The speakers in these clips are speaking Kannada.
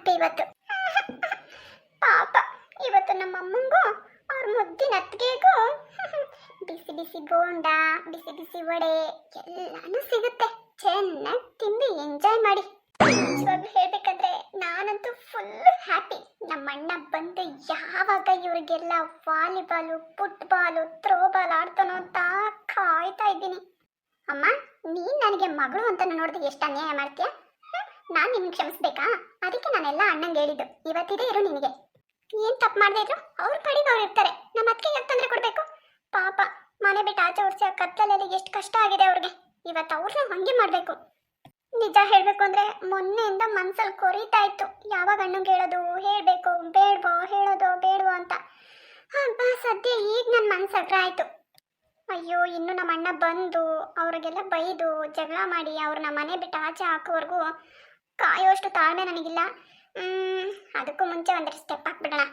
ಹ್ಯಾಪಿ ಇವತ್ತು. ಪಾಪ ಇವತ್ತು ನಮ್ಮ ಅಮ್ಮಂಗೂ ಅವ್ರ ಮುದ್ದಿನ ಅತ್ತಿಗೆಗೂ ಬಿಸಿ ಬಿಸಿ ಬೋಂಡ, ಬಿಸಿ ಬಿಸಿ ವಡೆ ಎಲ್ಲಾನು ಸಿಗುತ್ತೆ. ಚೆನ್ನಾಗಿ ತಿಂದು ಎಂಜಾಯ್ ಮಾಡಿ. ನಿಜವಾಗ್ಲೂ ಹೇಳ್ಬೇಕಂದ್ರೆ ನಾನಂತೂ ಫುಲ್ ಹ್ಯಾಪಿ. ನಮ್ಮ ಅಣ್ಣ ಬಂದು ಯಾವಾಗ ಇವರಿಗೆಲ್ಲ ವಾಲಿಬಾಲು, ಫುಟ್ಬಾಲು, ಥ್ರೋಬಾಲ್ ಆಡ್ತಾನೋ ಅಂತ ಕಾಯ್ತಾ ಇದ್ದೀನಿ. ಅಮ್ಮ, ನೀನ್ ನನಗೆ ಮಗಳು ಅಂತ ನೋಡಿದ್ರೆ ಎಷ್ಟು ಅನ್ಯಾಯ ಮಾಡ್ತೀಯ? ನಾನು ನಿನ್ಗೆ ಕ್ಷಮಿಸ್ಬೇಕಾ? ಅದಕ್ಕೆ ನಾನೆಲ್ಲ ಅಣ್ಣಂಗೆ ಹೇಳಿದ್ದು. ಇವತ್ತಿದೆ ಇರು ನಿನಗೆ. ಏನ್ ತಪ್ಪು ಮಾಡದೇ ಇದ್ರು ಅವ್ರ ಕಡೆಗೆ ಅವ್ರು ಇರ್ತಾರೆ. ನಮ್ಮ ಅದಕ್ಕೆ ಯಾಕೆ ತೊಂದರೆ ಕೊಡ್ಬೇಕು? ಪಾಪ ಮನೆ ಬಿಟ್ಟು ಆಚೆ ಹೊಡ್ಸಿ ಆ ಕತ್ತಲಲ್ಲಿ ಎಷ್ಟು ಕಷ್ಟ ಆಗಿದೆ ಅವ್ರಿಗೆ. ಇವತ್ತು ಅವ್ರನ್ನ ಹಂಗೆ ಮಾಡ್ಬೇಕು. ನಿಜ ಹೇಳ್ಬೇಕು ಅಂದ್ರೆ ಮೊನ್ನೆಯಿಂದ ಮನ್ಸಲ್ಲಿ ಕೊರೀತಾ ಇತ್ತು, ಯಾವಾಗ ಅಣ್ಣಂಗೆ ಹೇಳೋದು, ಹೇಳ್ಬೇಕು ಬೇಡ್ವೋ, ಹೇಳೋದು ಬೇಡವೋ ಅಂತ. ಅಬ್ಬಾ ಸದ್ಯ ಈಗ ನನ್ನ ಮನ್ಸು ಅಗ್ರ ಆಯ್ತು. ಅಯ್ಯೋ, ಇನ್ನು ನಮ್ಮ ಅಣ್ಣ ಬಂದು ಅವ್ರಿಗೆಲ್ಲ ಬೈದು ಜಗಳ ಮಾಡಿ ಅವ್ರನ್ನ ಮನೆ ಬಿಟ್ಟು ಆಚೆ ಹಾಕೋವರೆಗೂ ಕಾಯೋಷ್ಟು ತಾಳ್ಮೆ ನನಗಿಲ್ಲ. ಅದಕ್ಕೂ ಮುಂಚೆ ಒಂದಷ್ಟು ಸ್ಟೆಪ್ ಹಾಕ್ಬಿಡೋಣ.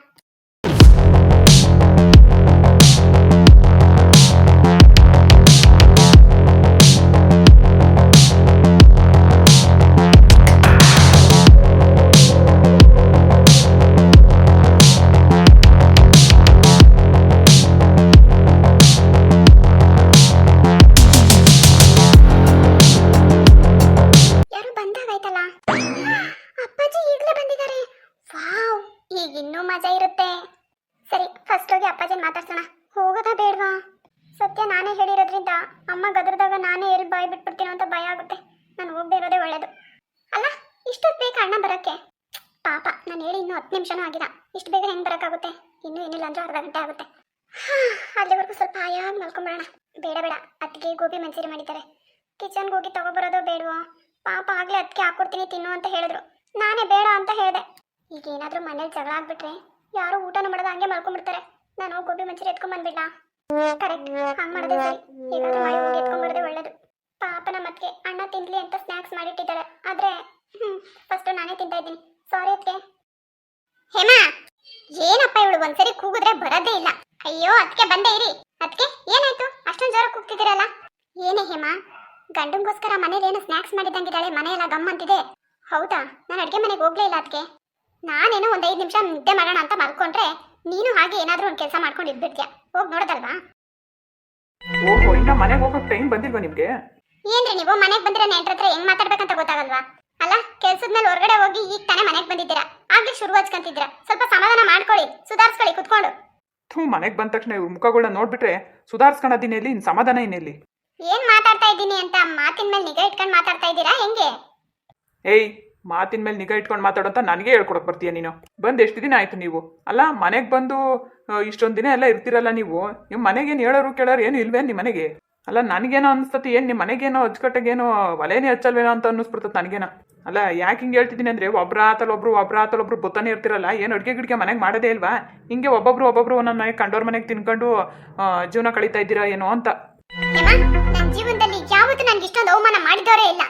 ಮಜಾ ಇರುತ್ತೆ. ಸರಿ, ಫಸ್ಟ್ ಹೋಗಿ ಅಪ್ಪಾಜಿನ ಮಾತಾಡ್ಸೋಣ. ಹೋಗೋದಾ ಬೇಡವಾ? ಸತ್ಯ ನಾನೇ ಹೇಳಿರೋದ್ರಿಂದ ಅಮ್ಮ ಗದ್ರದಾಗ ನಾನೇ ಎಲ್ಲಿ ಬಾಯಿ ಬಿಟ್ಬಿಡ್ತೀನೋ ಅಂತ ಭಯ ಆಗುತ್ತೆ. ನಾನು ಹೋಗದೆ ಇರೋದೇ ಒಳ್ಳೇದು. ಅಲ್ಲ, ಇಷ್ಟೊತ್ತು ಬೇಕಾ ಅಣ್ಣ ಬರೋಕ್ಕೆ? ಪಾಪ, ನಾನು ಹೇಳಿ ಇನ್ನೂ 10 ನಿಮಿಷನೂ ಆಗಿಲ್ಲ. ಇಷ್ಟು ಬೇಗ ಹೆಂಗೆ ಬರೋಕ್ಕಾಗುತ್ತೆ? ಇನ್ನೂ ಏನಿಲ್ಲ ಅಂದ್ರೆ ಅರ್ಧ ಗಂಟೆ ಆಗುತ್ತೆ. ಅಲ್ಲಿವರೆಗೂ ಸ್ವಲ್ಪ ಆಯಾಗಿ ಮಲ್ಕೊಂಬಿಡೋಣ. ಬೇಡ ಬೇಡ, ಅತ್ತಿಗೆ ಗೋಬಿ ಮಂಚೂರಿ ಮಾಡಿದ್ದಾರೆ. ಕಿಚನ್ಗೆ ಹೋಗಿ ತಗೊಬರೋದೋ ಬೇಡವೋ? ಪಾಪ ಆಗಲೇ ಅದಕ್ಕೆ ಹಾಕ್ಕೊಡ್ತೀನಿ ತಿನ್ನು ಅಂತ ಹೇಳಿದ್ರು. ನಾನೇ ಬೇಡ ಅಂತ ಹೇಳಿದೆ. ಈಗ ಏನಾದರೂ ಮನೇಲಿ ಜಗಳ ಆಗ್ಬಿಟ್ರೆ ಯಾರು ಊಟನ ಮಾಡೋದು ಹಂಗೆ ಮಲ್ಕೊಂಡ್ಬಿಡ್ತಾರೆ. ನಾನು ಗೋಬಿ ಮಂಚೂರಿ ಎತ್ಕೊಂಡ್ಬಂದ್ಬಿಡ್ಲ? ಕರೆಕ್ಟ್, ಹಂಗೆ ಮಾಡಿದೆ ಸರಿ. ಹೇಗಾದ್ರೂ ಮಾಡಿ ಹೋಗಿ ಎತ್ಕೊಂಡ್ಬರೋದೇ ಒಳ್ಳೇದು. ಪಾಪ ನಮ್ಮ ಅತ್ತಿಗೆ ಅಣ್ಣ ತಿನ್ಲಿ ಅಂತ ಸ್ನ್ಯಾಕ್ಸ್ ಮಾಡಿಟ್ಟಿದ್ದಾರೆ. ಆದರೆ ಫಸ್ಟ್ ನಾನೇ ತಿಂತಾ ಇದ್ದೀನಿ. ಸಾರಿ ಅದಕ್ಕೆ. ಹೇಮಾ, ಏನಪ್ಪ ಇವಳು ಒಂದ್ಸರಿ ಕೂಗಿದ್ರೆ ಬರೋದೇ ಇಲ್ಲ. ಅಯ್ಯೋ ಅದಕ್ಕೆ ಬಂದೇ ಇರಿ. ಅದಕ್ಕೆ ಏನಾಯ್ತು ಅಷ್ಟೊಂದು ಜೋರ ಕೂಗ್ತಿದ್ದೀರಲ್ಲ? ಏನೇ ಹೇಮಾ, ಗಂಡಂಗೋಸ್ಕರ ಮನೇಲಿ ಏನು ಸ್ನ್ಯಾಕ್ಸ್ ಮಾಡಿದಂಗಿದ್ದಾಳೆ, ಮನೆಯೆಲ್ಲ ಗಮ್ ಅಂತಿದೆ. ಹೌದಾ? ನಾನು ಅಡುಗೆ ಮನೆಗೆ ಹೋಗ್ಲೇ ಇಲ್ಲ ಅದಕ್ಕೆ. ನಾನೇನೋ ಒಂದು 5 ನಿಮಿಷ ನಿದ್ದೆ ಮಾಡೋಣ ಅಂತ ಮಲ್ಕೊಂಡ್ರೆ ನೀನು ಹಾಗೆ ಏನಾದರೂ ಒಂದು ಕೆಲಸ ಮಾಡ್ಕೊಂಡು ಇದ್ಬಿಡ್ತೀಯ. ಹೋಗಿ ನೋಡೋದಲ್ವಾ? ಓಹೋ, ಇನ್ನ ಮನೆಗೆ ಹೋಗೋಕೆ ಟೈಮ್ ಬಂದಿಲ್ವಾ ನಿಮ್ಗೆ? ಏನ್ರಿ ನೀವು ಮನೆಗೆ ಬಂದ್ರೆ ನೆಂಟ್ರ ಹತ್ರ ಹೆಂಗ್ ಮಾತಾಡ್ಬೇಕಂತ ಗೊತ್ತಾಗಲ್ವಾ? ಅಲ್ಲ, ಕೆಲ್ಸದ ಮೇಲೆ ಹೊರಗಡೆ ಹೋಗಿ ಈಗ ತಾನೇ ಮನೆಗೆ ಬಂದಿದ್ದೀರಾ. ಆಗ್ಲೇ ಶುರು ಹಚ್ಕೊಂತಿದ್ದೀರಾ. ಸ್ವಲ್ಪ ಸಮಾಧಾನ ಮಾಡ್ಕೊಳ್ಳಿ, ಸುಧಾರಿಸ್ಕೊಳ್ಳಿ ಕುತ್ಕೊಂಡು. ಮನೆಗೆ ಬಂದ ತಕ್ಷಣ ಇವ್ರ ಮುಖಗಳನ್ನ ನೋಡ್ಬಿಟ್ರೆ ಸುಧಾರಿಸ್ಕೊಳ್ಳೋದಿನ ಇಲ್ಲಿ, ಇನ್ನು ಸಮಾಧಾನ ಇನ್ನೆಲ್ಲಿ? ಏನ್ ಮಾತಾಡ್ತಾ ಇದ್ದೀನಿ ಅಂತ ಮಾತಿನ ಮೇಲೆ ನಿಗಾ ಇಟ್ಕೊಂಡು ಮಾತಾಡ್ತಾ ಇದ್ದೀರಾ ಹೆಂಗೆ? ಏಯ್, ಮಾತಿನ ಮೇಲೆ ನಿಗಾ ಇಟ್ಕೊಂಡು ಮಾತಾಡೋಂತ ನನಗೆ ಹೇಳ್ಕೊಡಕ್ ಬರ್ತೀಯ ನೀನು? ಬಂದು ಎಷ್ಟು ದಿನ ಆಯ್ತು ನೀವು? ಅಲ್ಲ, ಮನೆಗೆ ಬಂದು ಇಷ್ಟೊಂದು ದಿನ ಎಲ್ಲ ಇರ್ತಿರಲ್ಲ ನೀವು. ನಿಮ್ಮ ಮನೆಗೇನು ಹೇಳೋರು ಕೇಳೋರು ಏನು ಇಲ್ವೇ ನಿಮ್ಮ ಮನೆಗೆ? ಅಲ್ಲ, ನನಗೇನೋ ಅನಿಸ್ತತಿ, ಏನು ನಿಮ್ಮ ಮನೆಗೇನೋ ಅಚ್ಚುಕಟ್ಟಾಗೇನೋ ಒಲೆನೇ ಹಚ್ಚಲ್ವೇನೋ ಅಂತ ಅನ್ನಿಸ್ಬಿಡ್ತದೆ ನನಗೇನೋ. ಅಲ್ಲ, ಯಾಕೆ ಹಿಂಗೆ ಹೇಳ್ತಿದ್ದೀನಿ ಅಂದರೆ ಒಬ್ಬರ ಆತಲೊಬ್ರು ಬೊತ್ತಾನೆ ಇರ್ತಿರಲ್ಲ. ಏನು ಅಡುಗೆ ಗಿಡ್ಗೆ ಮನೆಗೆ ಮಾಡೋದೇ ಇಲ್ವಾ? ಹಿಂಗೆ ಒಬ್ಬೊಬ್ರು ನನ್ನ ಮನೆಗೆ ಕಂಡೋರ್ ಮನೆಗೆ ತಿನ್ಕೊಂಡು ಜೀವನ ಕಳೀತಾ ಇದ್ದೀರಾ ಏನೋ ಅಂತ. ನನ್ನ ಜೀವನದಲ್ಲಿ ಯಾವತ್ತೂ ನನಗೆ ಇಷ್ಟೊಂದು ಅವಮಾನ ಮಾಡಿದವರೇ ಇಲ್ಲ.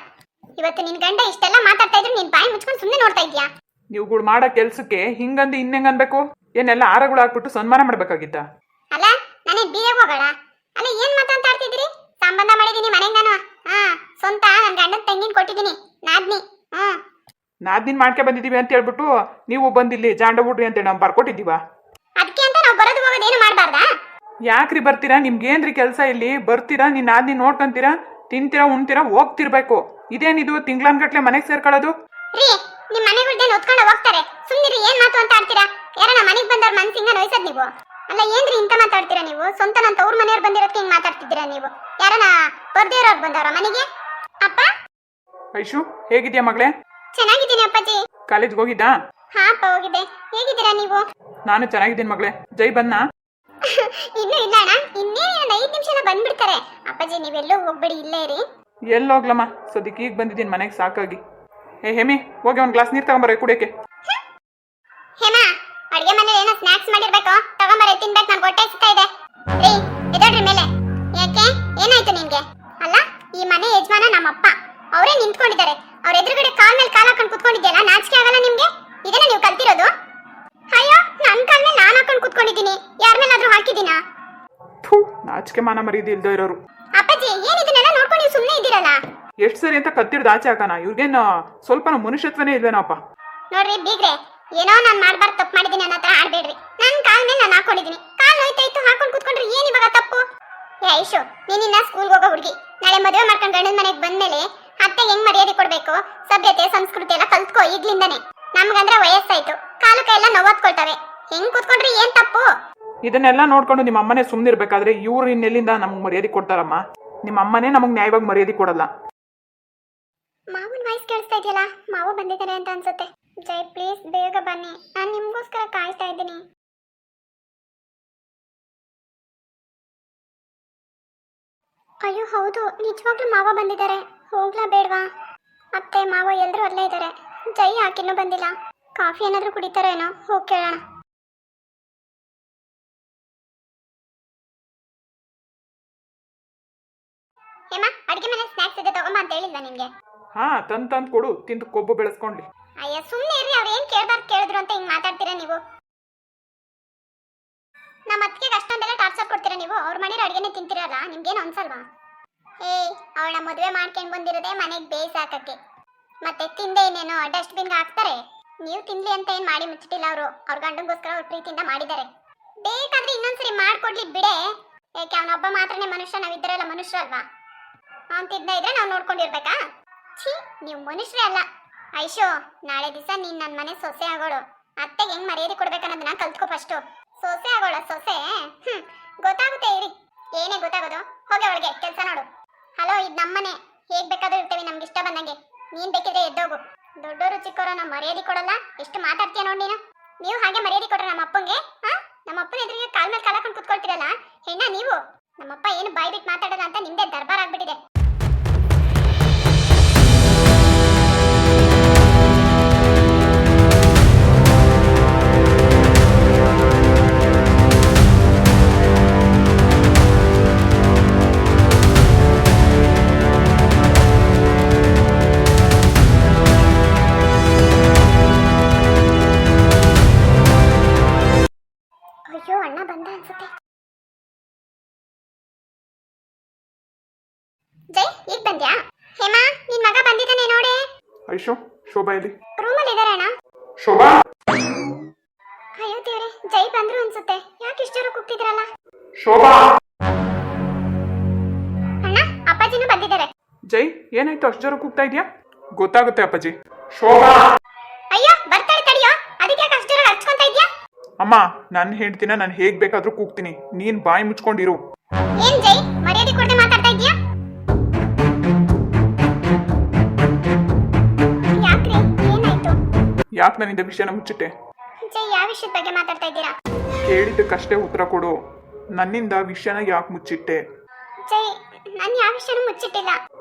ಇವತ್ತು ನಿನ್ ಗಂಡ ಇಷ್ಟೆಲ್ಲ ಮಾತಾಡ್ತಾ ಇದ್ರು ನೀನ್ ಬಾಯಿ ಮುಚ್ಕೊಂಡು ಸುಮ್ಮನೆ ನೋಡ್ತಾ ಇದ್ಯಾ? ನೀವುಗಳು ಮಾಡೋ ಕೆಲ್ಸಕ್ಕೆ ಹಿಂಗಂದು ಇನ್ನೆಂಗ್ ಅನ್ಬೇಕು? ಏನೆಲ್ಲ ಆರಗಳು ಹಾಕ್ಬಿಟ್ಟು ಸನ್ಮಾನ ಮಾಡ್ಬೇಕಾಗಿತ್ತ? ಅಲ್ಲ, ನಾನೇ ಬಿಎ ಹೋಗೋಣ. ಅಲ್ಲ, ಏನ್ ಮಾತಾಡ್ತಿದ್ರಿ? ಸಂಬಂಧ ಮಾಡಿದೀನಿ ಮನೆಗೆ ನಾನು. ಸ್ವಂತ ನನ್ನ ಗಂಡನ ತಂಗಿನ ಕೊಟ್ಟಿದ್ದೀನಿ, ನಾದ್ನಿ. ನಾದ್ನಿನ್ ಮಾಡ್ಕೆ ಬಂದಿದೀವಿ ಅಂತ ಹೇಳ್ಬಿಟ್ಟು ನೀವು ಬಂದಿಲ್ಲಿ ಜಾಂಡ ಬಿಡ್ರಿ ಅಂತೇಳಿ ನಾವು ಬರ್ಕೊಟ್ಟಿದ್ದೀವ. ಅದಕ್ಕೆ ಅಂತ ನಾವು ಬರೋದು ಹೋಗೋದು ಏನು ಮಾಡಬಾರ್ದಾ? ಯಾಕ್ರಿ ಬರ್ತೀರಾ? ನಿಮ್ಗೇನ್ರಿ ಕೆಲಸ ಇಲ್ಲಿ? ಬರ್ತೀರಾ, ನೀನ್ ನಾದ್ನಿ ನೋಡ್ಕೊಂತೀರಾ, ತಿಂತೀರಾ, ಉಣ್ತೀರಾ, ಹೋಗ್ತಿರ್ಬೇಕು. ಇದೇನಿದು ತಿಂಗ್ಳನ್ಗಟ್ಲೆ ಮನೆಗೆ ಸೇರ್ಕೊಳ್ಳೋದು? ರೀ, ನಿಮ್ ಮನೆಗಳ್ದೇನು ಹೊತ್ಕೊಂಡು ಹೋಗ್ತಾರೆ. ಸುಮ್ನಿರಿ, ಏನ್ ಮಾತು ಅಂತ ಆಡ್ತೀರಾ? ಯಾರನ್ನ ಮನೆಗೆ ಬಂದವ್ರ ಮನ್ಸಿಂಗ ನೋಯ್ಸದ್ ನೀವು? ಅಲ್ಲ, ಏನ್ರಿ ಇಂತ ಮಾತಾಡ್ತೀರಾ ನೀವು? ಸ್ವಂತ ನನ್ನ ತವ್ರ ಮನೆಯವ್ರು ಬಂದಿರೋದಕ್ಕೆ ಹಿಂಗ್ ಮಾತಾಡ್ತಿದ್ದೀರಾ ನೀವು? ಯಾರನ್ನ ಬರ್ದೇವ್ರವ್ರು ಬಂದವ್ರ ಮನೆಗೆ? ಅಪ್ಪ ಐಶು, ಹೇಗಿದ್ಯಾ ಮಗಳೇ? ಚೆನ್ನಾಗಿದ್ದೀನಿ ಅಪ್ಪಾಜಿ. ಕಾಲೇಜ್ಗೆ ಹೋಗಿದ್ದಾ? ಹಾ ಅಪ್ಪ, ಹೋಗಿದ್ದೆ. ಹೇಗಿದ್ದೀರಾ ನೀವು? ನಾನು ಚೆನ್ನಾಗಿದ್ದೀನಿ ಮಗಳೇ. ಜೈ ಬನ್ನ? ಇನ್ನೂ ಇಲ್ಲ ಅಣ್ಣ, ಇನ್ನೇನು 5 ನಿಮಿಷನ ಬಂದ್ಬಿಡ್ತಾರೆ. ಅಪ್ಪಾಜಿ ನೀವೆಲ್ಲೂ ಹೋಗ್ಬೇಡಿ, ಇಲ್ಲೇ ಇರಿ. ಎಲ್ಲೋಗ್ಲಮ್ಮ, ಸದ್ಯಕ್ಕೆ ಈಗ ಬಂದಿದ್ದೀನಿ ಮನೆಗೆ ಸಾಕಾಗಿ. ಹೇಮಿ, ಹೋಗಿ ಒಂದು ಗ್ಲಾಸ್ ನೀರು ತಗೊಂಬರ ಕುಡಿಯೋಕೆ. ಹೇಮಾ, ಅಡುಗೆ ಮನೆ ಏನೋ ಸ್ನ್ಯಾಕ್ಸ್ ಮಾಡಿರ್ಬೇಕು, ತಗೊಂಬರ, ತಿನ್ಬೇಕು, ನನ್ಗೆ ಹೊಟ್ಟೆ ಹಸಿತಾ ಇದೆ. ರೀ, ಎದೋಡ್ರಿ ಮೇಲೆ. ಯಾಕೆ, ಏನಾಯ್ತು ನಿನ್ಗೆ? ಅಲ್ಲ, ಈ ಮನೆ ಯಜಮಾನ ನಮ್ಮಪ್ಪ, ಅವರೇ ನಿಂತ್ಕೊಂಡಿದ್ದಾರೆ. ಅವ್ರ ಎದುರುಗಡೆ ಕಾಲ್ ಮೇಲೆ ಕಾಲ್ ಹಾಕೊಂಡು ಕುತ್ಕೊಂಡಿದ್ಯಲ್ಲ, ನಾಚಿಕೆ ಆಗಲ್ಲ ನಿಮ್ಗೆ? ಇದನ್ನ ನೀವು ಕಲ್ತಿರೋದು? ಅಯ್ಯೋ, ನನ್ನ ಕಾಲ್ ಮೇಲೆ ನಾನು ಹಾಕೊಂಡು ಕುತ್ಕೊಂಡಿದ್ದೀನಿ, ಯಾರ ಮೇಲಾದ್ರೂ ಹಾಕಿದ್ದೀನಾ? ನಾಚಿಕೆ ಮಾನ ಮರ್ಯಾದೆ ಇಲ್ದೋ ಇರೋರು. ಅಪ್ಪಾಜಿ, ಏನ್ ಇದನ್ನೆಲ್ಲ ನೋಡ್ಕೊಂಡು ನೀವು ಸುಮ್ಮನೆ ಇದ್ದೀರಲ್ಲ? ಎಷ್ಟು ಸರಿ ಅಂತ ಕತ್ತಿಡ್ದು ಆಚೆ ಹಾಕೋಣ? ಇವ್ರಿಗೇನು ಸ್ವಲ್ಪ ಮನುಷ್ಯತ್ವನೇ ಇಲ್ವೇನಪ್ಪ? ನೋಡ್ರಿ ಬೀಗ್ರೆ, ಏನೋ ನಾನು ಮಾಡ್ಬಾರ್ದು ತಪ್ಪು ಮಾಡಿದ್ದೀನಿ ಅನ್ನೋ ಹತ್ರ ಆಡ್ಬೇಡ್ರಿ. ನನ್ನ ಕಾಲ್ ಮೇಲೆ ನಾನು ಹಾಕೊಂಡಿದ್ದೀನಿ, ಕಾಲ್ ನೋಯ್ತಾಯ್ತು ಹಾಕೊಂಡು ಕೂತ್ಕೊಂಡ್ರೆ ಏನ್ ಇವಾಗ ತಪ್ಪು? ಏ ಐಶು, ನೀನಿನ್ನ ಸ್ಕೂಲ್ಗೆ ಹೋಗೋ ಹುಡುಗಿ, ನಾಳೆ ಮದುವೆ ಮಾಡ್ಕೊಂಡು ಗಂಡನ ಮನೆಗೆ ಬಂದ್ಮೇಲೆ ಅತ್ತೆ ಹೆಂಗ್ ಮರ್ಯಾದೆ ಕೊಡ್ಬೇಕು, ಸಭ್ಯತೆ ಸಂಸ್ಕೃತಿ ಎಲ್ಲ ಕಲ್ತ್ಕೋ ಈಗ್ಲಿಂದಾನೆ. ನಮ್ಗಂದ್ರೆ ವಯಸ್ಸಾಯ್ತು, ಕಾಲು ಕೈ ಎಲ್ಲ ನೋವತ್ಕೊಳ್ತವೆ, ಹೆಂಗ್ ಕೂತ್ಕೊಂಡ್ರೆ ಏನ್ ತಪ್ಪು? ಇದನ್ನೆಲ್ಲ ನೋಡ್ಕೊಂಡು ನಿಮ್ಮ ಅಮ್ಮನೇ ಸುಮ್ಮನಿರ್ಬೇಕಾದ್ರೆ ಇವ್ರು ಇನ್ನೆಲ್ಲಿಂದ ನಮಗೆ ಮರ್ಯಾದೆ ಕೊಡ್ತಾರಮ್ಮ? ನಿಮ್ಮ ಅಮ್ಮನೇ ನಮಗೆ ನ್ಯಾಯವಾಗಿ ಮರ್ಯಾದೆ ಕೊಡಲ್ಲ. ಮಾವನ್ ವಾಯ್ಸ್ ಕೇಳಿಸ್ತಾ ಇದೆಯಲ್ಲ, ಮಾವ ಬಂದಿದ್ದಾರೆ ಅಂತ ಅನ್ಸುತ್ತೆ. ಜೈ ಪ್ಲೀಸ್ ಬೇಗ ಬನ್ನಿ, ನಾನು ನಿಮ್ಗೋಸ್ಕರ ಕಾಯ್ತಾ ಇದ್ದೀನಿ. ಅಯ್ಯೋ ಹೌದು, ನಿಜವಾಗ್ಲೂ ಮಾವ ಬಂದಿದ್ದಾರೆ. ಹೋಗ್ಲಾ ಬೇಡ್ವಾ? ಅತ್ತೆ ಮಾವ ಎಲ್ರೂ ಅಲ್ಲೇ ಇದ್ದಾರೆ. ಜೈ ಯಾಕಿನ್ನೂ ಬಂದಿಲ್ಲ? ಕಾಫಿ ಏನಾದರೂ ಕುಡಿತಾರೇನೋ, ಹೋಗಿ ಕೇಳೋಣ. ಹೇಮಾ, ಅಡಿಗೆ ಮನೆ ಸ್ನಾಕ್ಸ್ ಇದೆ ತಗೊಂಬ ಅಂತ ಹೇಳಿಲ್ಲ ನಿಮ್ಗೆ? ಹಾ, ತಂದು ಕೊಡು, ತಿಂದು ಕೊಬ್ಬು ಬೆಳೆಸ್ಕೊಂಡ್ಲಿ. ಅಯ್ಯ ಸುಮ್ಮನೆ ಇರ್ರಿ, ಅವ್ರು ಏನ್ ಕೇಳ್ಬಾರ್ದು ಕೇಳಿದ್ರು ಅಂತ ಹಿಂಗ್ ಮಾತಾಡ್ತೀರಾ ನೀವು? ನಮ್ಮ ಅತ್ತಿಗೆ ಅಷ್ಟೊಂದೆಲ್ಲ ಟಾರ್ಚರ್ ಕೊಡ್ತೀರಾ ನೀವು? ಅವ್ರ ಮನೇಲಿ ಅಡಿಗೆನೆ ತಿಂತಿರಲ್ಲ, ನಿಮ್ಗೇನು ಅನ್ಸಲ್ವಾ? ಅವಳ ಮದುವೆ ಮಾಡ್ಕೊಂಡು ಬಂದಿರೋದೇ ಮನೆಗೆ ಬೇಯಿಸಾಕಕ್ಕೆ, ಮತ್ತೆ ತಿಂದೆ ಇನ್ನೇನೋ ಡಸ್ಟ್ಬಿನ್ಗೆ ಹಾಕ್ತಾರೆ. ನೀವು ತಿನ್ಲಿ ಅಂತ ಏನ್ ಮಾಡಿ ಮುಚ್ಚಿಟ್ಟಿಲ್ಲ ಅವರು, ಅವ್ರ ಗಂಡಂಗೋಸ್ಕರ ಅವ್ರ ಪ್ರೀತಿಯಿಂದ ಮಾಡಿದ್ದಾರೆ. ಬೇಕಾದ್ರೆ ಇನ್ನೊಂದ್ಸರಿ ಮಾಡ್ಕೊಡ್ಲಿ ಬಿಡೆ. ಯಾಕೆ ಅವನೊಬ್ಬ ಮಾತ್ರನೇ ಮನುಷ್ಯ, ನಾವಿದ್ದರೆಲ್ಲ ಮನುಷ್ಯರಲ್ವಾ? ಅವ್ನು ತಿಂದ ಇದ್ರೆ ನಾವು ನೋಡ್ಕೊಂಡಿರ್ಬೇಕಾ? ಛೀ, ನೀವು ಮನುಷ್ಯರೇ ಅಲ್ಲ. ಐಶೋ, ನಾಳೆ ದಿವಸ ನೀನ್ ನನ್ನ ಮನೆ ಸೊಸೆ ಆಗೋಳು. ಅತ್ತೆಗೆ ಹೆಂಗ್ ಮರ್ಯಾದೆ ಕೊಡ್ಬೇಕನ್ನೋದನ್ನ ಕಲ್ತ್ಕೊ ಫಸ್ಟು. ಸೊಸೆ ಆಗೋಳ ಸೊಸೆ? ಗೊತ್ತಾಗುತ್ತೆ ಇರಿ. ಏನೇ ಗೊತ್ತಾಗೋದು? ಹೋಗಿ ಅವಳಿಗೆ ಕೆಲಸ ನೋಡು. ಹಲೋ, ಇದು ನಮ್ಮನೆ, ಹೇಗ್ ಬೇಕಾದ್ರೂ ಇರ್ತೇವೆ ನಮ್ಗೆ ಇಷ್ಟ ಬಂದಂಗೆ. ನೀನ್ ಬೇಕಿದ್ರೆ ಎದ್ದೋಗು. ದೊಡ್ಡೋರು ಚಿಕ್ಕವರು ನಾವು ಮರ್ಯಾದೆ ಕೊಡಲ್ಲ, ಎಷ್ಟು ಮಾತಾಡ್ತೀಯ ನೋಡಿ ನೀನು. ನೀವು ಹಾಗೆ ಮರ್ಯಾದೆ ಕೊಡ್ರ ನಮ್ಮ ಅಪ್ಪಂಗೆ? ನಮ್ಮ ಅಪ್ಪನ ಎದುರಿಗೆ ಕಾಲ್ ಮೇಲೆ ಕಾಲ್ ಹಾಕೊಂಡು ಕುತ್ಕೊಳ್ತೀರಲ್ಲ ಹೆಣ್ಣ ನೀವು? ನಮ್ಮಪ್ಪ ಏನು ಬಾಯಿ ಬಿಟ್ಟು ಮಾತಾಡಲ್ಲ ಅಂತ ನಿಮ್ದೇ ದರ್ಬಾರ್ ಆಗ್ಬಿಟ್ಟಿದೆ. ಅಯ್ಯೋ, ಅಣ್ಣ ಬಂದ ಅನ್ಸುತ್ತೆ. ಜೈ, ಈಗ ಬಂದ್ಯಾ? ಹೇಮಾ, ನಿನ್ ಮಗ ಬಂದಿದ್ದಾನೆ ನೋಡೆ. ಐಶು, ಶೋಭಾ ಎಲ್ಲಿ? ರೂಮಲ್ಲಿ ಇದಾರೆ ಅಣ್ಣ. ಶೋಭಾ! ಅಯ್ಯೋ ದೇವ್ರೆ, ಜೈ ಬಂದ್ರು ಅನ್ಸುತ್ತೆ. ಯಾಕೆ ಇಷ್ಟು ಜೋರ ಕೂಗ್ತಿದ್ರಲ್ಲ? ಶೋಭಾ! ಅಣ್ಣ, ಅಪ್ಪಾಜಿನೂ ಬಂದಿದ್ದಾರೆ. ಜೈ, ಏನಾಯ್ತು ಅಷ್ಟು ಜೋರ ಕೂಗ್ತಾ ಇದೆಯಾ? ಗೊತ್ತಾಗುತ್ತೆ ಅಪ್ಪಾಜಿ. ಶೋಭಾ! ಅಯ್ಯೋ, ಬರ್ತಾಳೆ ತಡಿಯೋ. ಅದಕ್ಕೆ ಯಾಕೆ ಅಷ್ಟು ಜೋರ ಹಚ್ಕೊಂತ ಇದ್ಯಾ? ಅಮ್ಮ, ನನ್ನ ಹೆಂಡ್ತಿನ ನಾನು ಹೇಗ್ ಬೇಕಾದ್ರೂ ಕೂಗ್ತೀನಿ, ನೀನ್ ಬಾಯಿ ಮುಚ್ಕೊಂಡಿರು. ಏನ್ ಜೈ, ಮರ್ಯಾದೆ ಕೊಡದೆ ಮಾತಾಡ್ತಾ ಇದ್ಯಾ? ಯಾಕ್ರಿ, ಏನಾಯ್ತು? ಯಾಕೆ ನನ್ನಿಂದ ವಿಷಯನ ಮುಚ್ಚಿಟ್ಟೆ? ಜೈ, ಯಾವ ವಿಷಯದ ಬಗ್ಗೆ ಮಾತಾಡ್ತಾ ಇದ್ದೀರಾ? ಕೇಳಿದ್ದಕ್ಕಷ್ಟೇ ಉತ್ತರ ಕೊಡು. ನನ್ನಿಂದ ವಿಷಯನ ಯಾಕೆ ಮುಚ್ಚಿಟ್ಟೆ? ಜೈ, ನಾನು ಯಾವ ವಿಷಯನೂ ಮುಚ್ಚಿಟ್ಟಿಲ್ಲ.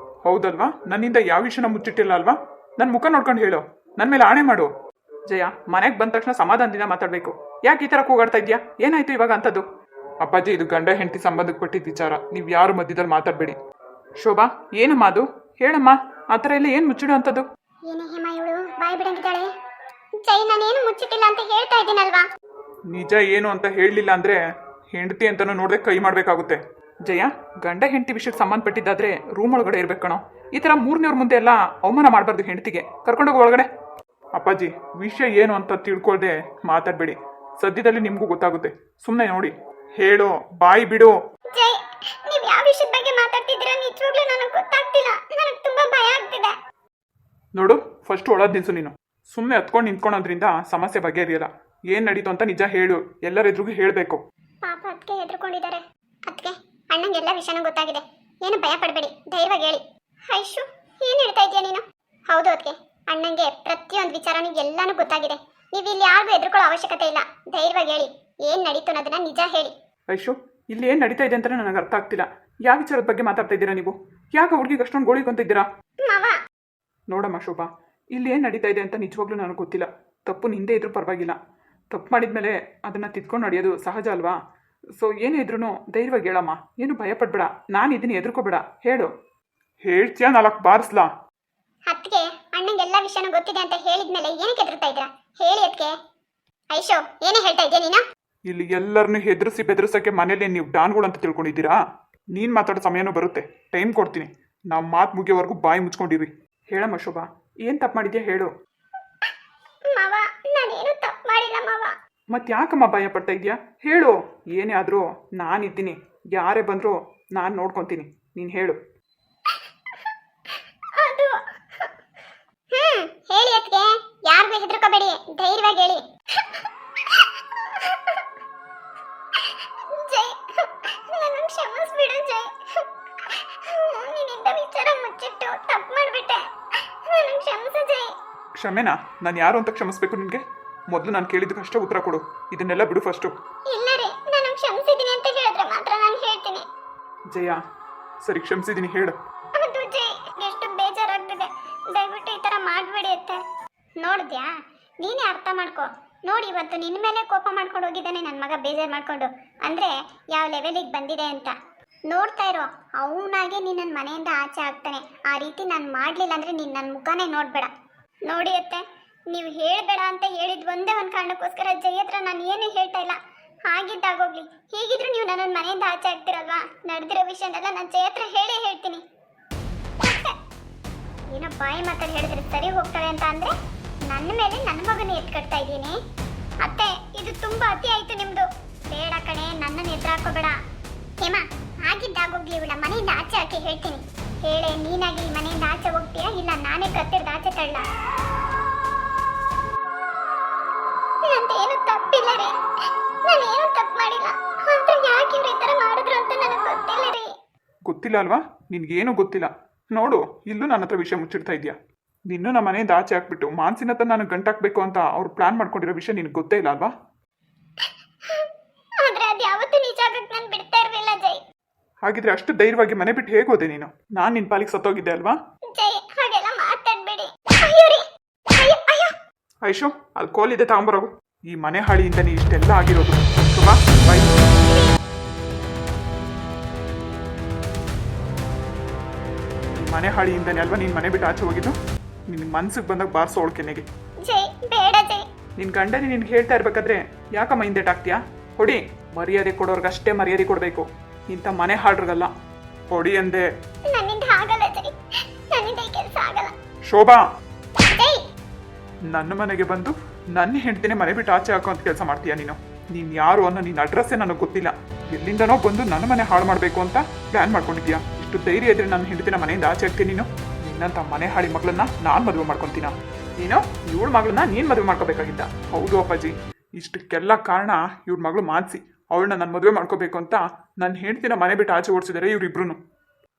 ಹೌದಲ್ವಾ? ನನ್ನಿಂದ ಯಾವ ವಿಷಯನ ಮುಚ್ಚಿಟ್ಟಿಲ್ಲ ಅಲ್ವಾ? ನನ್ನ ಮುಖ ನೋಡ್ಕೊಂಡು ಹೇಳು, ನನ್ನ ಮೇಲೆ ಆಣೆ ಮಾಡು. ಜಯ, ಮನೆಗೆ ಬಂದ ತಕ್ಷಣ ಸಮಾಧಾನದಿಂದ ಮಾತಾಡಬೇಕು. ಯಾಕೆ ಈ ಥರ ಕೂಗಾಡ್ತಾ ಇದೆಯಾ? ಏನಾಯ್ತು ಇವಾಗ ಅಂತದ್ದು? ಅಪ್ಪಾಜಿ, ಇದು ಗಂಡ ಹೆಂಡತಿ ಸಂಬಂಧಕ್ಕೆ ಪಟ್ಟಿದ್ದ ವಿಚಾರ, ನೀವು ಯಾರು ಮಧ್ಯದಲ್ಲಿ ಮಾತಾಡಬೇಡಿ. ಶೋಭಾ, ಏನಮ್ಮ ಅದು? ಹೇಳಮ್ಮ, ಆ ಥರ ಎಲ್ಲ ಏನು ಮುಚ್ಚಿಡೋ ಅಂಥದ್ದು? ಏನೇ ಹೇಮ, ಇವಳು ಬಾಯಿ ಬಿಡಂಗಿದ್ದಾಳೆ. ಜೈ, ನಾನೇನು ಮುಚ್ಚಿಟ್ಟಿಲ್ಲ ಅಂತ ಹೇಳ್ತಾ ಇದ್ದೀನಲ್ವಾ? ನಿಜ ಏನು ಅಂತ ಹೇಳಲಿಲ್ಲ ಅಂದ್ರೆ ಹೆಂಡತಿ ಅಂತನೂ ನೋಡದೆ ಕೈ ಮಾಡಬೇಕಾಗುತ್ತೆ. ಜಯ, ಗಂಡ ಹೆಂಡತಿ ವಿಷಯಕ್ಕೆ ಸಂಬಂಧಪಟ್ಟಿದ್ದಾದ್ರೆ ರೂಮ್ ಒಳಗಡೆ ಇರ್ಬೇಕು ಕಣೋ. ಈ ಥರ ಮೂರನೇವ್ರ ಮುಂದೆ ಎಲ್ಲ ಅವಮಾನ ಮಾಡಬಾರ್ದು ಹೆಂಡತಿಗೆ. ಕರ್ಕೊಂಡೋಗಿ ಒಳಗಡೆ. ಅಪ್ಪಾಜಿ, ವಿಷಯ ಏನು ಅಂತ ತಿಳ್ಕೊಳ್ದೆ ಮಾತಾಡಬೇಡಿ. ಸದ್ಯದಲ್ಲಿ ನಿಮಗೂ ಗೊತ್ತಾಗುತ್ತೆ. ಸುಮ್ಮನೆ ನೋಡಿ, ಹೇಳು, ಬಾಯಿ ಬಿಡು. ಜೈ, ನೀವು ಯಾವ ವಿಷಯದ ಬಗ್ಗೆ ಮಾತಾಡ್ತಿದ್ದೀರಾ ನಿಜವಾಗ್ಲೂ ನನಗೆ ಗೊತ್ತಾಗ್ತಿಲ್ಲ. ನನಗೆ ತುಂಬಾ ಭಯ ಆಗ್ತಿದೆ. ನೋಡು, ಫಸ್ಟ್ ಒಳದ್ ನಿಲ್ಸು ನೀನು. ಸುಮ್ಮನೆ ಹತ್ಕೊಂಡು ನಿಂತ್ಕೊಳೋದ್ರಿಂದ ಸಮಸ್ಯೆ ಬಗೆಹರಿಯಲ್ಲ. ಏನು ನಡೀತು ಅಂತ ನಿಜ ಹೇಳು, ಎಲ್ಲರ ಎದುರಿಗೂ ಹೇಳಬೇಕು. ಪಾಪ ಅದಕ್ಕೆ ಹೆದರ್ಕೊಂಡಿದ್ದಾರೆ. ಅದಕ್ಕೆ ಅಣ್ಣಂಗೆಲ್ಲ ವಿಷಯನೂ ಗೊತ್ತಾಗಿದೆ. ಏನು ಭಯ ಪಡಬೇಡಿ, ಧೈರ್ಯವಾಗಿ ಹೇಳಿ. ಐಶು, ಏನು ಹೇಳ್ತಾ ಇದೀಯ ನೀನು? ಹೌದು ಅದಕ್ಕೆ, ಅಣ್ಣಂಗೆ ಪ್ರತಿಯೊಂದು ವಿಚಾರನೂ ಎಲ್ಲಾನು ಗೊತ್ತಾಗಿದೆ. ನೀವು ಇಲ್ಲಿ ಯಾರಿಗೂ ಹೆದರ್ಕೊಳ್ಳೋ ಅವಶ್ಯಕತೆ ಇಲ್ಲ. ಧೈರ್ಯವಾಗಿ ಹೇಳಿ, ಏನು ನಡೀತು ಅನ್ನೋದನ್ನ ನಿಜ ಹೇಳಿ. ಐಶು, ಇಲ್ಲಿ ಏನು ನಡೀತಾ ಇದೆ ಅಂತ ನನಗೆ ಅರ್ಥ ಆಗ್ತಿಲ್ಲ. ಯಾವ ವಿಚಾರದ ಬಗ್ಗೆ ಮಾತಾಡ್ತಾ ಇದ್ದೀರಾ ನೀವು? ಯಾಕೆ ಹುಡುಗಿಗೆ ಅಷ್ಟೊಂದು ಗೋಳಿಕೊಂತಿದ್ದೀರಾ? ಮಾವ, ನೋಡಮ್ಮ ಶೋಭಾ, ಇಲ್ಲಿ ಏನು ನಡೀತಾ ಇದೆ ಅಂತ ನಿಜವಾಗ್ಲೂ ನನಗೆ ಗೊತ್ತಿಲ್ಲ. ತಪ್ಪು ನಿಂದೇ ಇದ್ರೂ ಪರವಾಗಿಲ್ಲ. ತಪ್ಪು ಮಾಡಿದ್ಮೇಲೆ ಅದನ್ನು ತಿದ್ಕೊಂಡು ನಡೆಯೋದು ಸಹಜ ಅಲ್ವಾ? ಸೊ ಏನೇ ಇದ್ರೂ ಧೈರ್ಯವಾಗಿ ಹೇಳಮ್ಮ, ಏನು ಭಯಪಡ್ಬೇಡ. ನಾನು ಇದನ್ನು ಎದುರ್ಕೋಬೇಡ, ಹೇಳು. ಹೇಳ್ತೀಯಾ 4 ಬಾರಿಸ್ಲಾ? ಅದಕ್ಕೆ ಅಣ್ಣಂಗೆಲ್ಲ ವಿಷಯನೂ ಗೊತ್ತಿದೆ ಅಂತ ಹೇಳಿದ್ಮೇಲೆ ಏನಕ್ಕೆ ಹೆದರ್ತಾ ಇದ್ದೀರಾ? ಹೇಳಿ ಅದಕ್ಕೆ. ಐಶು, ಏನೇ ಹೇಳ್ತಾ ಇದೆಯಾ ನೀನು? ಇಲ್ಲಿ ಎಲ್ಲರನ್ನೂ ಹೆದರಿಸಿ ಬೆದರಿಸೋಕ್ಕೆ ಮನೇಲಿ ನೀವು ಡಾನ್ಗಳು ಅಂತ ತಿಳ್ಕೊಂಡಿದ್ದೀರಾ? ನೀನು ಮಾತಾಡೋ ಸಮಯನೂ ಬರುತ್ತೆ, ಟೈಮ್ ಕೊಡ್ತೀನಿ. ನಾವು ಮಾತು ಮುಗಿಯೋವರೆಗೂ ಬಾಯಿ ಮುಚ್ಕೊಂಡಿರಿ. ಹೇಳಮ್ಮ ಶೋಭಾ, ಏನು ತಪ್ಪು ಮಾಡಿದ್ಯಾ ಹೇಳು. ಮಾವ, ಮತ್ತೆ ಯಾಕಮ್ಮ ಭಯ ಪಡ್ತಾ ಇದೆಯಾ ಹೇಳು. ಏನೇ ಆದರೂ ನಾನಿದ್ದೀನಿ, ಯಾರೇ ಬಂದರೂ ನಾನು ನೋಡ್ಕೊತೀನಿ. ನೀನು ಹೇಳು. ಅದು ಹೇಳಿ ಅತ್ತಿಗೆ, ಯಾರಿಗೂ ಹೆದರ್ಕೋಬೇಡಿ, ಧೈರ್ಯವಾಗಿ ಹೇಳಿ. ಜೈ, ನನ್ನ ಕ್ಷಮಿಸ್ಬಿಡು ಜೈ. ನಿನ್ನಿಂದ ವಿಚಾರ ಮುಚ್ಚಿಟ್ಟು ತಪ್ಪು ಮಾಡಿಬಿಟ್ಟೆ. ನನ್ನ ಕ್ಷಮಿಸು ಜೈ. ಕ್ಷಮೆನಾ? ನಾನು ಯಾರು ಅಂತ ಕ್ಷಮಿಸ್ಬೇಕು ನಿನಗೆ? ಮೊದಲು ನಾನು ಕೇಳಿದ್ದಕ್ಕಷ್ಟೇ ಉತ್ತರ ಕೊಡು. ಇದನ್ನೆಲ್ಲ ಬಿಡು ಫಸ್ಟು. ಇಲ್ಲ ರೀ, ನಾನು ಕ್ಷಮಿಸಿದ್ದೀನಿ ಅಂತ ಹೇಳಿದ್ರೆ ಮಾತ್ರ ನಾನು ಹೇಳ್ತೀನಿ. ಜಯ, ಸರಿ ಕ್ಷಮಿಸಿದ್ದೀನಿ, ಹೇಳು. ಅದು ಜೈ, ಎಷ್ಟು ಬೇಜಾರಾಗ್ತಿದೆ. ದಯವಿಟ್ಟು ಈ ಥರ ಮಾಡಬೇಡಿ ಅತ್ತೆ. ನೋಡಿದ್ಯಾ, ನೀನೇ ಅರ್ಥ ಮಾಡ್ಕೊ. ನೋಡಿ, ಇವತ್ತು ನಿನ್ನ ಮೇಲೆ ಕೋಪ ಮಾಡ್ಕೊಂಡು ಹೋಗಿದ್ದಾನೆ ನನ್ನ ಮಗ, ಬೇಜಾರು ಮಾಡ್ಕೊಂಡು. ಅಂದರೆ ಯಾವ ಲೆವೆಲಿಗೆ ಬಂದಿದೆ ಅಂತ ನೋಡ್ತಾ ಇರೋ. ಅವನಾಗೆ ನೀನು ನನ್ನ ಮನೆಯಿಂದ ಆಚೆ ಆಗ್ತಾನೆ. ಆ ರೀತಿ ನಾನು ಮಾಡಲಿಲ್ಲ ಅಂದರೆ ನೀನು ನನ್ನ ಮುಖನೇ ನೋಡಬೇಡ. ನೋಡಿ ಅತ್ತೆ, ನೀವು ಹೇಳಬೇಡ ಅಂತ ಹೇಳಿದ ಒಂದೇ ಒಂದು ಕಾರಣಕ್ಕೋಸ್ಕರ ಜೈ ಹತ್ರ ನಾನು ಏನೂ ಹೇಳ್ತಾ ಇಲ್ಲ. ಆಗಿದ್ದಾಗೋಗ್ಲಿ, ಹೀಗಿದ್ರು ನೀವು ನನ್ನ ಮನೆಯಿಂದ ಆಚೆ ಆಗ್ತಿರಲ್ವಾ? ನಡೆದಿರೋ ವಿಷಯನೆಲ್ಲ ನಾನು ಜೈ ಹತ್ರ ಹೇಳೇ ಹೇಳ್ತೀನಿ. ಏನೋ ಬಾಯಿ ಮಾತಾಡಿ ಹೇಳಿದ್ರೆ ಸರಿ ಹೋಗ್ತಾಳೆ ಅಂತ ಅಂದರೆ ನನ್ನ ಮೇಲೆ ನನ್ನ ಮಗನ ಎತ್ಕಟ್ತಾ ಇದ್ದೀನಿ. ಅತ್ತೆ, ಇದು ತುಂಬ ಅತಿ ಆಯಿತು ನಿಮ್ಮದು. ಬೇಡ ಕಣೆ, ನನ್ನನ್ನು ಎದುರು ಹಾಕೋಬೇಡ. ಹೇಮ, ಆಗಿದ್ದಾಗೋಗ್ಲಿ, ಇವಳ ಮನೆಯಿಂದ ಆಚೆ ಹಾಕಿ ಹೇಳ್ತೀನಿ. ಹೇಳೆ, ನೀನಾಗಿ ಈ ಮನೆಯಿಂದ ಆಚೆ ಹೋಗ್ತೀಯಾ ಇಲ್ಲ ನಾನೇ ಕತ್ತಿರ್ದು ಆಚೆ ತಳ್ಳ? ನಂದೇನು ತಪ್ಪಿಲ್ಲ ರೀ, ನಾನೇನು ತಪ್ಪು ಮಾಡಿಲ್ಲ. ಆದ್ರೆ ಯಾಕೆ ಇವ್ರು ಈ ಥರ ಮಾಡಿದ್ರು ಅಂತ ನನಗೆ ಗೊತ್ತಿಲ್ಲ ರೀ. ಗೊತ್ತಿಲ್ಲ ಅಲ್ವಾ? ನಿನ್ಗೇನು ಗೊತ್ತಿಲ್ಲ. ನೋಡು, ಇಲ್ಲೂ ನನ್ನ ಹತ್ರ ವಿಷಯ ಮುಚ್ಚಿಡ್ತಾ ಇದೆಯಾ. ನಿನ್ನೂ ನಮ್ಮ ಮನೆಯಿಂದ ಆಚೆ ಹಾಕ್ಬಿಟ್ಟು ಮಾನ್ಸಿನ ಹತ್ರ ನಾನು ಗಂಟಾಕ್ಬೇಕು ಅಂತ ಅವ್ರು ಪ್ಲಾನ್ ಮಾಡ್ಕೊಂಡಿರೋ ವಿಷಯ ನಿನಗೆ ಗೊತ್ತೇ ಇಲ್ಲ ಅಲ್ವಾ? ಆದ್ರೆ ಅದು ಯಾವತ್ತೂ ನಿಜ ಆಗಕ್ಕೆ ನಾನು ಬಿಡ್ತಾ ಇರಲಿಲ್ಲ ಜೈ. ಹಾಗಿದ್ರೆ ಅಷ್ಟು ಧೈರ್ಯವಾಗಿ ಮನೆ ಬಿಟ್ಟು ಹೇಗೆ ಹೋದೆ ನೀನು? ನಾನು ನಿನ್ನ ಪಾಲಿಗೆ ಸತ್ತೋಗಿದ್ದೆ ಅಲ್ವಾ? ಜೈ, ಹಾಗೆಲ್ಲ ಮಾತಾಡಬೇಡಿ. ಅಯ್ಯೋ ರೀ, ಅಯ್ಯೋ ಅಯ್ಯೋ. ಐಶು, ಅಲ್ಲಿ ಕೋಲಿದೆ, ತಗೊಂಬರೋಗು. ಈ ಮನೆ ಹಾಳಿಯಿಂದ ನೀ ಇಷ್ಟೆಲ್ಲ ಆಗಿರೋದು. ಶುಭಾ, ಬಾಯ್. ಈ ಮನೆ ಹಾಳಿಯಿಂದನೇ ಅಲ್ವಾ ನೀನು ಮನೆ ಬಿಟ್ಟು ಆಚೆ ಹೋಗಿದ್ದು? ನಿನ್ನ ಮನ್ಸಿಗೆ ಬಂದಾಗ ಬಾರಿಸೋ ಕೆನೆಗೆ. ಜೈ, ಬೇಡ ಜೈ. ನಿನ್ನ ಗಂಡನೇ ನಿನ್ಗೆ ಹೇಳ್ತಾ ಇರ್ಬೇಕಾದ್ರೆ ಯಾಕಮ್ಮ ಹಿಂದೆಟಾಗ್ತೀಯಾ? ಹೊಡಿ. ಮರ್ಯಾದೆ ಕೊಡೋರ್ಗಷ್ಟೇ ಮರ್ಯಾದೆ ಕೊಡಬೇಕು, ಇಂಥ ಮನೆ ಹಾಳ್ರಿಗಲ್ಲ. ಹೊಡಿ ಅಂದೆ. ನನ್ನಿಂದ ಆಗಲ್ಲ ಜೈ, ನನ್ನಿಂದ ಈ ಕೆಲಸ ಆಗಲ್ಲ. ಶೋಭಾ, ಜೈ, ನನ್ನ ಮನೆಗೆ ಬಂದು ನನ್ನ ಹೆಂಡ್ತಿನೇ ಮನೆ ಬಿಟ್ಟು ಆಚೆ ಹಾಕೋ ಅಂತ ಕೆಲಸ ಮಾಡ್ತೀಯಾ ನೀನು? ನೀನು ಯಾರು ಅನ್ನೋ ನಿನ್ನ ಅಡ್ರೆಸ್ಸೇ ನನಗೆ ಗೊತ್ತಿಲ್ಲ. ಎಲ್ಲಿಂದನೋ ಬಂದು ನನ್ನ ಮನೆ ಹಾಳು ಮಾಡಬೇಕು ಅಂತ ಪ್ಲ್ಯಾನ್ ಮಾಡ್ಕೊಂಡಿದ್ಯಾ? ಇಷ್ಟು ಧೈರ್ಯ ಇದ್ರೆ ನನ್ನ ಹೆಂಡ್ತಿನ ಮನೆಯಿಂದ ಆಚೆ ಹಾಕ್ತೀನಿ ನೀನು? ನಿನ್ನಂಥ ಮನೆ ಹಾಳಿ ಮಗಳನ್ನ ನಾನು ಮದುವೆ ಮಾಡ್ಕೊತೀನ? ನೀನು ಇವಳ ಮಗಳನ್ನ ನೀನು ಮದುವೆ ಮಾಡ್ಕೋಬೇಕಾಗಿದ್ದ. ಹೌದು ಅಪ್ಪಾಜಿ, ಇಷ್ಟಕ್ಕೆಲ್ಲ ಕಾರಣ ಇವ್ರ ಮಗಳು ಮಾನ್ಸಿ. ಅವಳನ್ನ ನಾನು ಮದುವೆ ಮಾಡ್ಕೋಬೇಕು ಅಂತ ನನ್ನ ಹೆಂಡ್ತಿನ ಮನೆ ಬಿಟ್ಟು ಆಚೆ ಓಡಿಸಿದ್ದಾರೆ ಇವರಿಬ್ರು.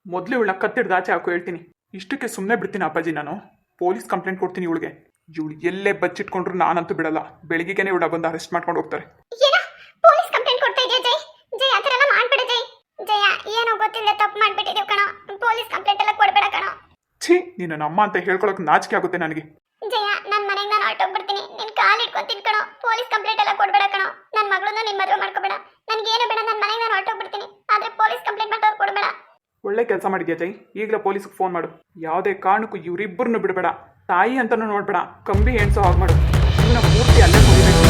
ಮೊದಲು ಇವಳನ್ನ ಕತ್ತಿಡ್ದು ಆಚೆ ಹಾಕೋ ಹೇಳ್ತೀನಿ. ಇಷ್ಟಕ್ಕೆ ಸುಮ್ಮನೆ ಬಿಡ್ತೀನಿ ಅಪ್ಪಾಜಿ, ನಾನು ಪೊಲೀಸ್ ಕಂಪ್ಲೇಂಟ್ ಕೊಡ್ತೀನಿ ಇವಳಿಗೆ. ಇವಳು ಎಲ್ಲೇ ಬಚ್ಚಿಟ್ಕೊಂಡ್ರು ನಾನಂತೂ ಬಿಡಲ್ಲ. ಬೆಳಿಗ್ಗೆನೇ ಇವಳ ಬಂದು ಅರೆಸ್ಟ್ ಮಾಡ್ಕೊಂಡು ಹೋಗ್ತಾರೆ. ಏನೋ ಪೊಲೀಸ್ ಕಂಪ್ಲೇಂಟ್ ಕೊಡ್ತಾ ಇದೆಯಾ ಜೈ? ಜೈ, ಆ ಥರ ಎಲ್ಲ ಮಾಡ್ಬೇಡ ಜೈ. ಜಯ, ಏನೋ ಗೊತ್ತಿಲ್ಲ ತಪ್ಪು ಮಾಡ್ಬಿಟ್ಟಿದ್ದೀವಿ ಕಣೋ. ಪೊಲೀಸ್ ಕಂಪ್ಲೇಂಟ್ ಎಲ್ಲ ಕೊಡಬೇಡ ಕಣೋ. ಛೀ, ನೀನು ನಮ್ಮ ಅಂತ ಹೇಳ್ಕೊಳಕ್ಕೆ ನಾಚಿಕೆ ಆಗುತ್ತೆ ನನಗೆ. ಜಯ, ನನ್ನ ಮನೆಗೆ ನಾನು ಹೊರಟೋಗ್ಬಿಡ್ತೀನಿ. ನಿನ್ನ ಕಾಲು ಇಟ್ಕೊಂತೀನಿ ಕಣೋ. ಪೊಲೀಸ್ ಕಂಪ್ಲೇಂಟ್ ಎಲ್ಲ ಕೊಡಬೇಡ ಕಣೋ. ನನ್ನ ಮಗಳನ್ನ ನಿನ್ನ ಮದುವೆ ಮಾಡ್ಕೋಬೇಡ. ನನಗೇನು ಬೇಡ, ನನ್ನ ಮನೆಗೆ ನಾನು ಹೊರಟೋಗ್ಬಿಡ್ತೀನಿ. ಆದರೆ ಪೊಲೀಸ್ ಕಂಪ್ಲೇಂಟ್ ಮಾಡೋರು ಕೊಡಬೇಡ. ಒಳ್ಳೆ ಕೆಲಸ ಮಾಡಿದ್ಯಾ ಜೈ. ಈಗಲೇ ಪೊಲೀಸ್ಗೆ ಫೋನ್ ಮಾಡು. ಯಾವುದೇ ಕಾರಣಕ್ಕೂ ಇವರಿಬ್ಬರನ್ನು ಬಿಡಬೇಡ. ತಾಯಿ ಅಂತನೂ ನೋಡ್ಬೇಡ. ಕಂಬಿ ಎಣ್ಸೋ ಹಾಗೆ ಮಾಡು. ಇವನ್ನ ಪೂರ್ತಿ ಅಲ್ಲೇ ಕೊಡಬೇಕು.